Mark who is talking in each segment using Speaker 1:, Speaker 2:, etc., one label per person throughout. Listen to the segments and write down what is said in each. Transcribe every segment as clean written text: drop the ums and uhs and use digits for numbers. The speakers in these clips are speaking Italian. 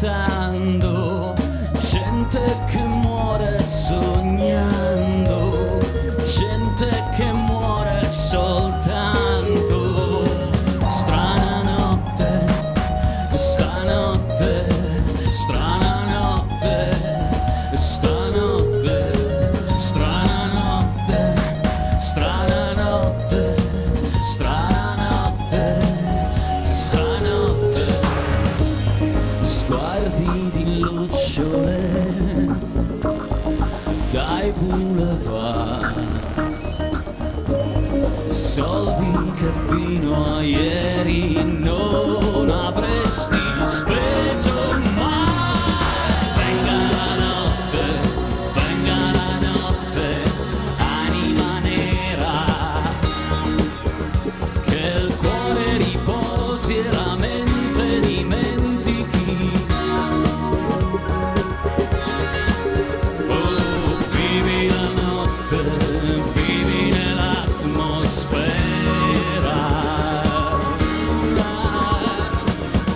Speaker 1: aspettando, gente che muore sognando, gente che muore soltanto. Strana notte, stanotte, strana notte, stanotte, strana notte, strana notte, strana notte, stanotte. Sguardi di lucciole dai boulevard, soldi che fino a ieri non avresti speso mai. Venga la notte, anima nera, che il cuore riposi e la mente dimentichi. Oh, vivi la notte, vivi nell'atmosfera.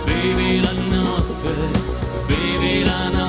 Speaker 1: Vivi la notte, vivi la notte.